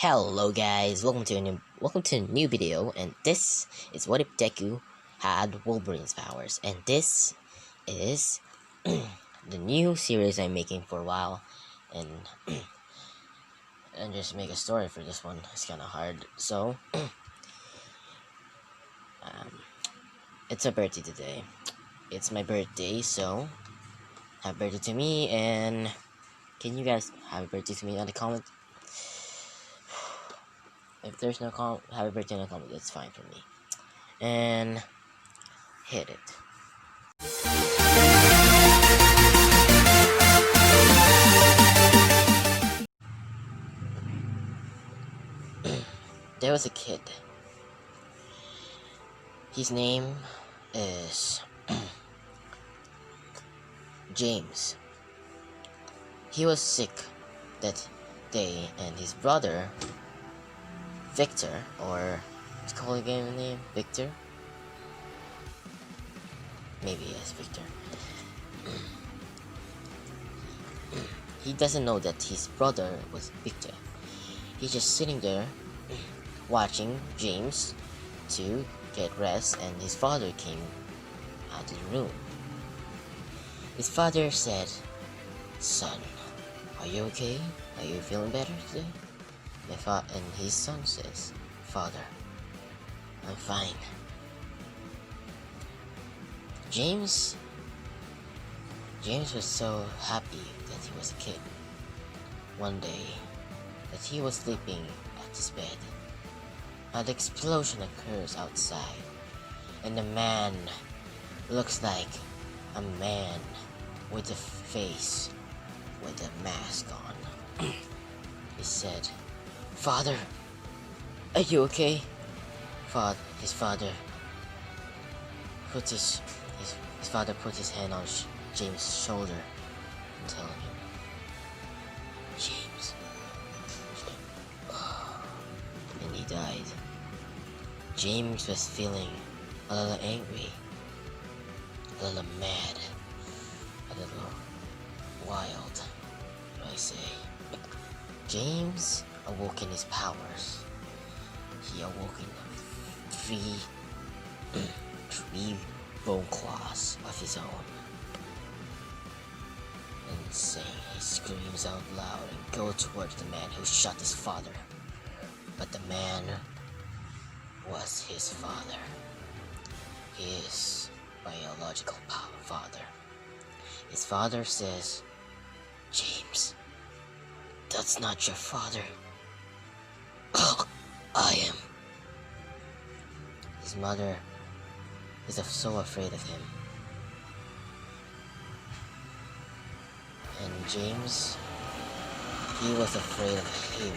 Hello guys, welcome to a new video, and this is what if Deku had Wolverine's powers, and this is the new series I'm making for a while, and and just make a story for this one. It's kind of hard, so um, it's a birthday today. It's my birthday, so happy birthday to me, and can you guys happy birthday to me on the comment? If there's no happy birthday in the comment, that's fine for me. And hit it. There was a kid. His name is James. He was sick that day, and his brother, Victor, or let's call the game name Victor. Maybe yes, Victor. He doesn't know that his brother was Victor. He's just sitting there watching James to get rest, and his father came out of the room. His father said, "Son, are you okay? Are you feeling better today?" And his son says, "Father, I'm fine." James was so happy that he was a kid. One day, that he was sleeping at his bed, an explosion occurs outside, and the man looks like a man with a face with a mask on. He said, "Father, are you okay?" His father put his hand on James' shoulder and told him, "James," and he died. James was feeling a little angry, a little mad, a little wild, I say. James awoke in his powers. He awoke in three bone claws of his own. And saying, he screams out loud and goes towards the man who shot his father. But the man was his father. His biological father. His father says, "James, that's not your father." "Oh, I am." His mother is so afraid of him. And James, he was afraid of him,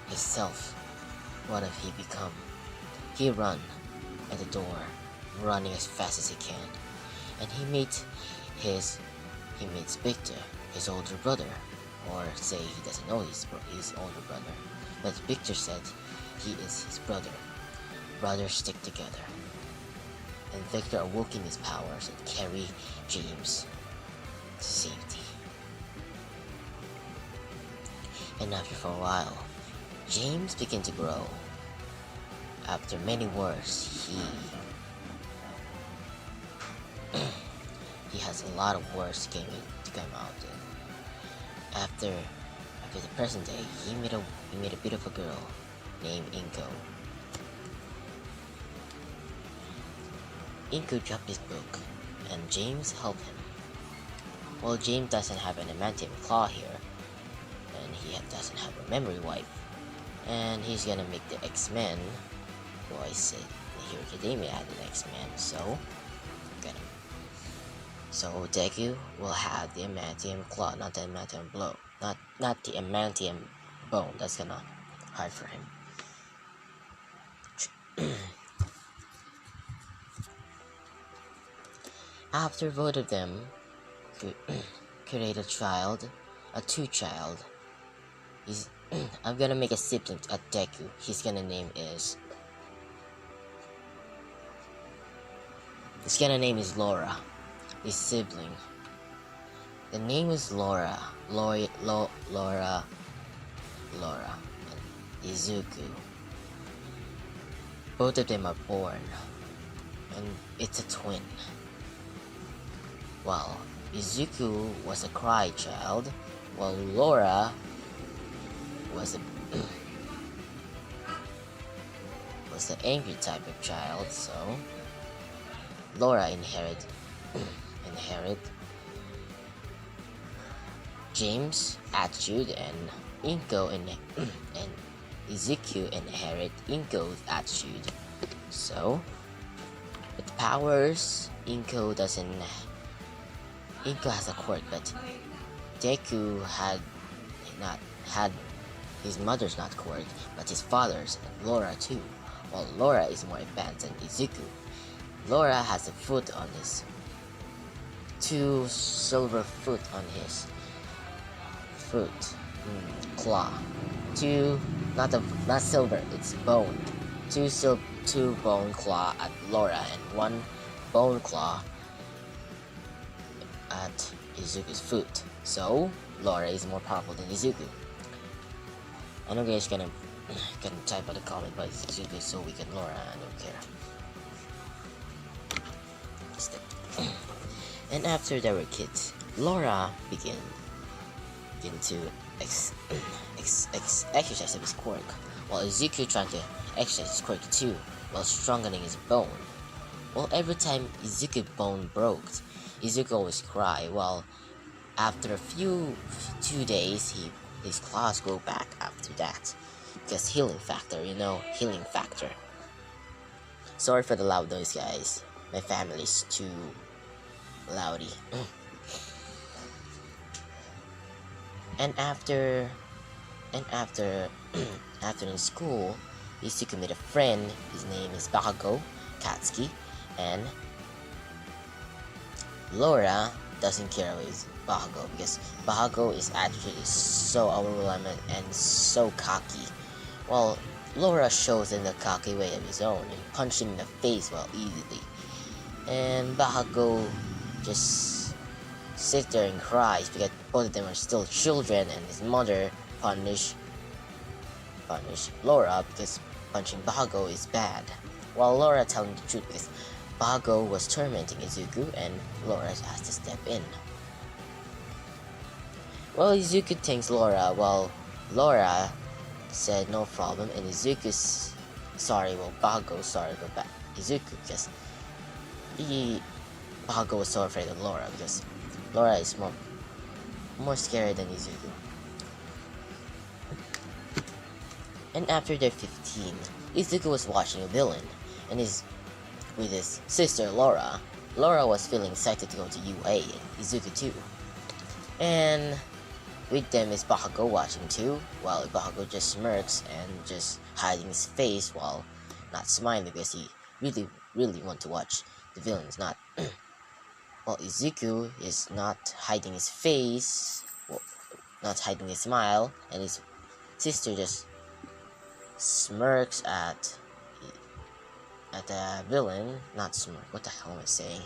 himself. What if he become? He run at the door, running as fast as he can, and he meets Victor, his older brother, or say he doesn't know his older brother, but Victor said he is his brother. Brothers stick together. And Victor awoke in his powers and carried James to safety. And after for a while, James began to grow. After many wars, he has a lot of words to come out of. After the present day, he met a beautiful girl named Inko. Inko dropped his book, and James helped him. Well, James doesn't have an adamantium claw here, and he doesn't have a memory wipe, and he's gonna make the X-Men. Well, I said the Hero Academia had an X-Men, so get him. So Deku will have the adamantium claw, not the adamantium blow, not the adamantium bone. That's gonna hard for him. After both of them create a two-child. I'm gonna make a sibling at Deku. His name is Laura. His sibling. The name is Laura. Laura. Izuku. Both of them are born, and it's a twin. Well, Izuku was a cry child, while Laura was a was the angry type of child. So Laura inherit James' attitude, and and Izuku inherit Inko's attitude. So with powers, Inko has a quirk, but Deku not had his mother's not quirk, but his father's, and Laura too. While Laura is more advanced than Izuku. Laura has a foot on his 2 silver foot on his claw. 2 not silver, it's bone. 2 bone claw at Laura and 1 bone claw at Izuku's foot. So Laura is more powerful than Izuku. I know guys gonna type out a comment, but Izuku is so weak at Laura, I don't care. And after they were kids, Laura began to exercise his quirk, while Izuku tried to exercise his quirk too, while strengthening his bone. Well, every time Izuku's bone broke, Izuku always cried, while after 2 days, his claws grow back after that. Because healing factor, healing factor. Sorry for the loud noise, guys. My family's too loudy. and after in school, Izuku made a friend. His name is Bakugo Katsuki, and Laura doesn't care with Bakugo because Bakugo is actually so overwhelming and so cocky. While Laura shows in the cocky way of his own and punch him in the face easily. And Bakugo just sits there and cries because both of them are still children, and his mother punish Laura because punching Bakugo is bad. While Laura telling the truth because Bakugo was tormenting Izuku and Laura has to step in. Well, Izuku thanks Laura while Laura said no problem, and Bakugo sorry about Izuku because Bakugo was so afraid of Laura because Laura is more scary than Izuku. And after they're 15, Izuku was watching a villain and with his sister Laura. Laura was feeling excited to go to UA, and Izuku too. And with them is Bakugo watching too, while Bakugo just smirks and just hiding his face while not smiling because he really want to watch the villains. While Izuku is not hiding his face, not hiding his smile, and his sister just smirks at the villain. Not smirk, what the hell am I saying?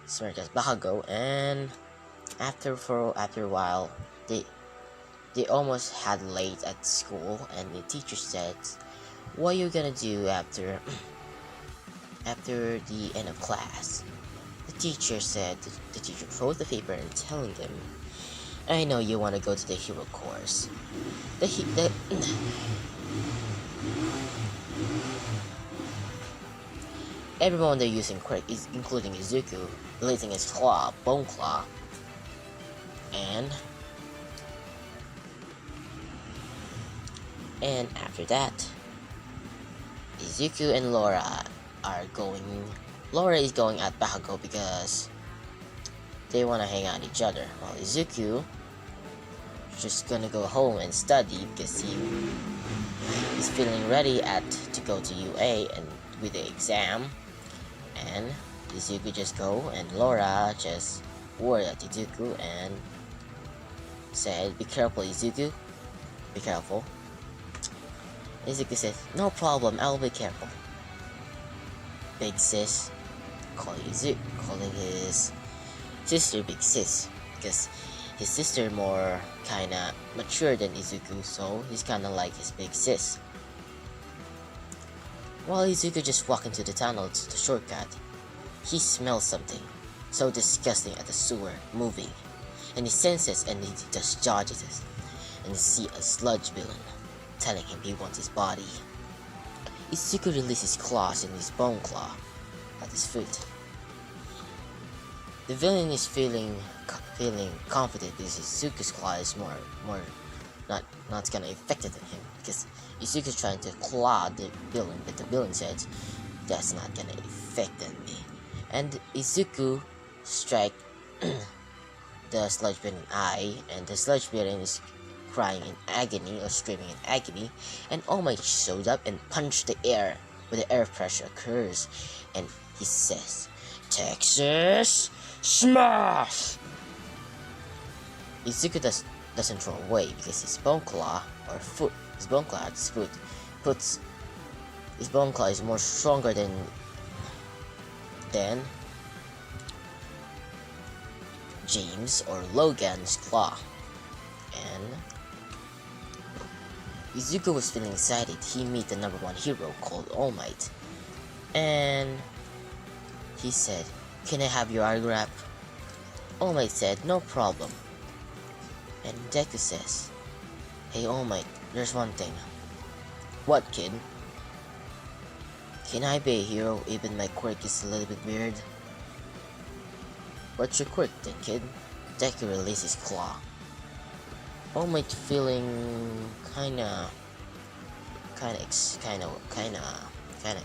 Smirk at Bakugo, and after a while, they almost had late at school, and the teacher said, "What are you gonna do after the end of class?" The teacher said, the teacher throws the paper and telling them, "I know you want to go to the hero course." Everyone they're using quirk is including Izuku, releasing his bone claw, and after that, Izuku and Laura are going. Laura is going at Bakugo because they want to hang out with each other, while Izuku just gonna go home and study because he is feeling ready to go to UA and with the exam. And Izuku just go, and Laura just worried at Izuku and said, "Be careful, Izuku. Be careful." Izuku says, "No problem, I'll be careful." Big sis, calling his sister Big Sis because his sister more kinda mature than Izuku, so he's kinda like his big sis. While Izuku just walked into the tunnel to the shortcut, he smells something so disgusting at the sewer moving, and he senses and he just dodges it, and see a sludge villain telling him he wants his body. Izuku releases claws in his bone claw at his foot. The villain is feeling confident because Izuku's claw is more not gonna affect him, because Izuku's trying to claw the villain, but the villain says that's not gonna affect me. And Izuku strike the sludge villain eye, and the sludge villain is crying in agony or screaming in agony, and All Might shows up and punched the air where the air pressure occurs, and he says, "Texas Smash!" Izuku doesn't throw away because his bone claw or foot, his bone claw at his foot puts his bone claw is more stronger than James or Logan's claw. And Izuku was feeling excited. He met the #1 hero called All Might, and he said, "Can I have your autograph?" All Might said, "No problem." And Deku says, "Hey All Might, there's one thing." "What, kid?" "Can I be a hero even my quirk is a little bit weird?" "What's your quirk then, kid?" Deku releases claw. All Might feeling kinda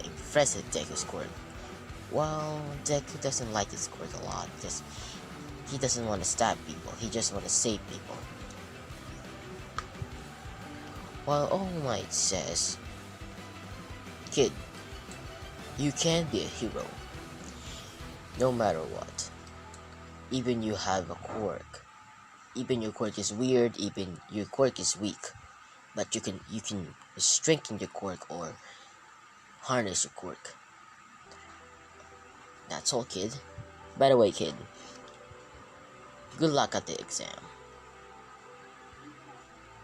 impressed with Deku's quirk. Well, Deku doesn't like his quirk a lot because he doesn't want to stab people, he just want to save people. While All Might says, "Kid, you can be a hero, no matter what. Even you have a quirk. Even your quirk is weird, even your quirk is weak. But you can strengthen your quirk or harness your quirk. That's all, kid. By the way, kid, good luck at the exam."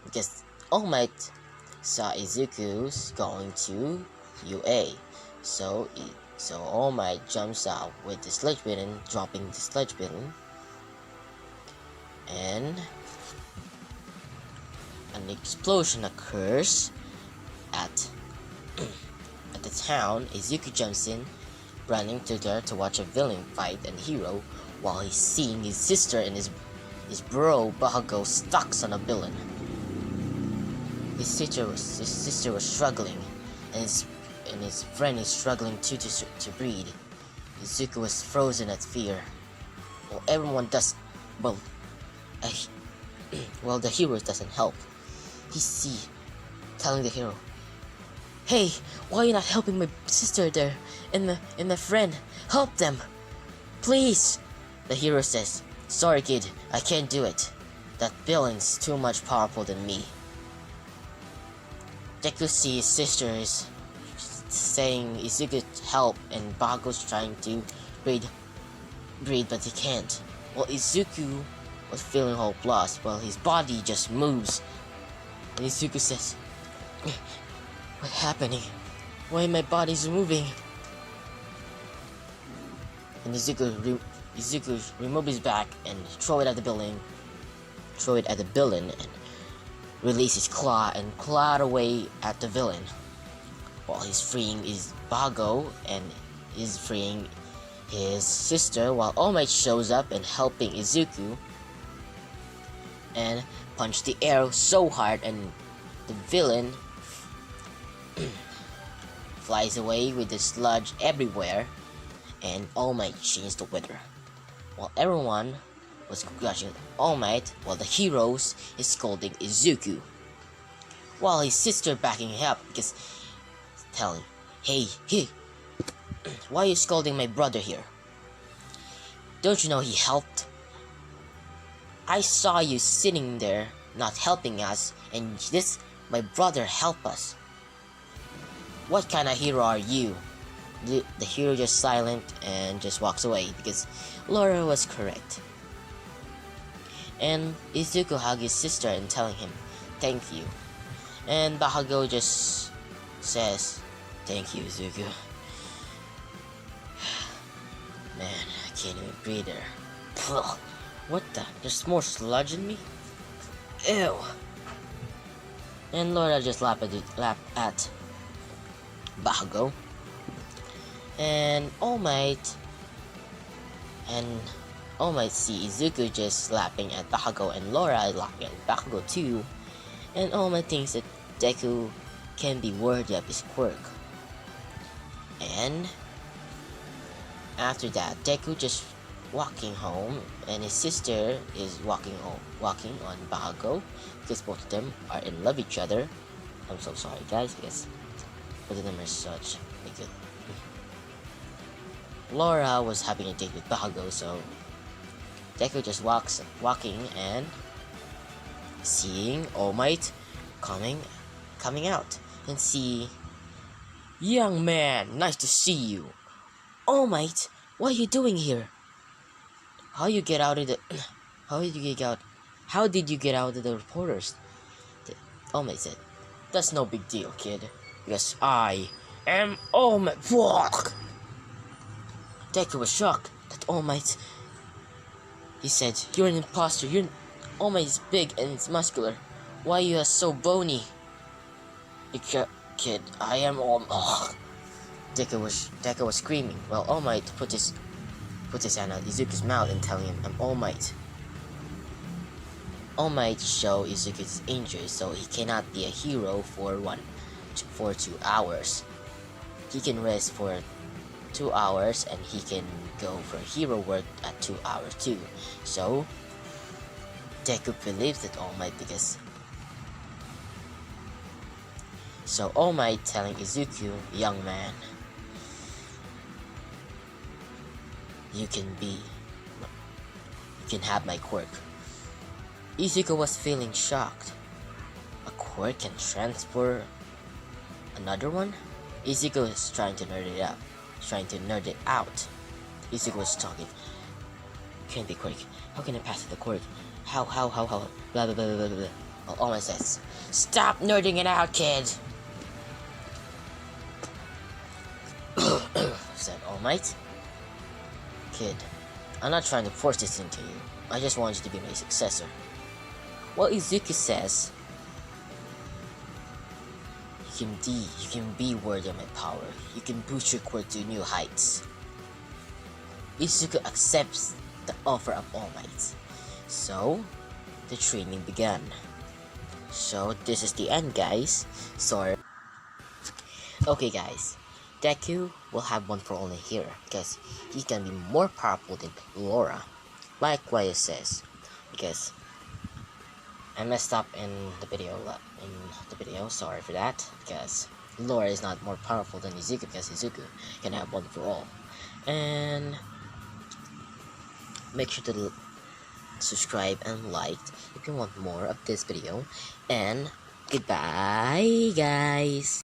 Because All Might saw Izuku's going to UA, so All Might jumps out with the sludge villain, dropping the sludge villain, and an explosion occurs at the town. Izuku jumps in, running to there to watch a villain fight a hero, while he's seeing his sister and his bro Bahago stuck on a villain. His sister was struggling, and his friend is struggling too to breathe. Izuku was frozen at fear. Well, everyone does. Well, the hero doesn't help. He's telling the hero, "Hey, why are you not helping my sister there and my friend? Help them, please." The hero says, "Sorry, kid, I can't do it. That villain's too much powerful than me." Deku sees his sister is saying Izuku help, and Bago's trying to breathe, but he can't. Well, Izuku was feeling hopeless, while his body just moves. And Izuku says, "What's happening? Why my body's moving?" And Izuku removes his back and throw it at the villain, and release his claw and claw away at the villain, while he's freeing his Bago and is freeing his sister, while All Might shows up and helping Izuku and punch the air so hard, and the villain flies away with the sludge everywhere, and All Might changed the weather. While everyone was crushing All Might, while the heroes is scolding Izuku, while his sister backing him up because telling, hey, why are you scolding my brother here? Don't you know he helped? I saw you sitting there not helping us, and my brother helped us. What kind of hero are you?" The hero just silent and just walks away because Laura was correct. And Izuku hugged his sister and telling him, "Thank you." And Bahago just says, "Thank you, Izuku." Man, I can't even breathe there. Ugh, what the? There's more sludge in me? Ew. And Laura just laughed at Bahago. And All Might see Izuku just laughing at Bahago, and Laura laughing at Bahago too. And All Might thinks that Deku can be worthy of his quirk. And after that, Deku just walking home, and his sister is walking on Bahago, because both of them are in love with each other. I'm so sorry guys, because both of them are such a good. Laura was having a date with Bahago, so Deku just walking and seeing All Might coming out, and see, "Young man, nice to see you." "All Might, what are you doing here? How did you get out of the How did you get out of the reporters?" All Might said, "That's no big deal, kid, because I am All Might." Deku was shocked that All Might. He said, "You're an imposter. All Might is big and it's muscular. Why are you so bony?" "Kid, I am All Might." Deku was screaming, while All Might put his hand on Izuku's mouth and telling him, "I'm All Might." All Might show Izuku's injury, so he cannot be a hero for 2 hours. He can rest for 2 hours, and he can go for hero work at 2 hours too. So Deku believes that All Might All Might telling Izuku, "Young man, you can have my quirk." Izuku was feeling shocked. A quirk can transfer another one? Izuku is trying to nerd it out. Izuku was talking. "Can't be quirk. How can I pass the quirk? How, blah blah blah blah blah." Well, All Might says, "Stop nerding it out, kid." Said All Might. "Kid, I'm not trying to force this into you. I just want you to be my successor." Well, Izuku says, You can be worthy of my power. You can boost your quirk to new heights." Izuku accepts the offer of All Might. So, the training began. So, this is the end, guys. Sorry. Okay, guys. Deku will have one for only here, because he can be more powerful than Laura. Like Waya says. Because I messed up in the video, sorry for that, because Laura is not more powerful than Izuku, because Izuku can have one for all. And make sure to subscribe and like if you want more of this video, and goodbye guys.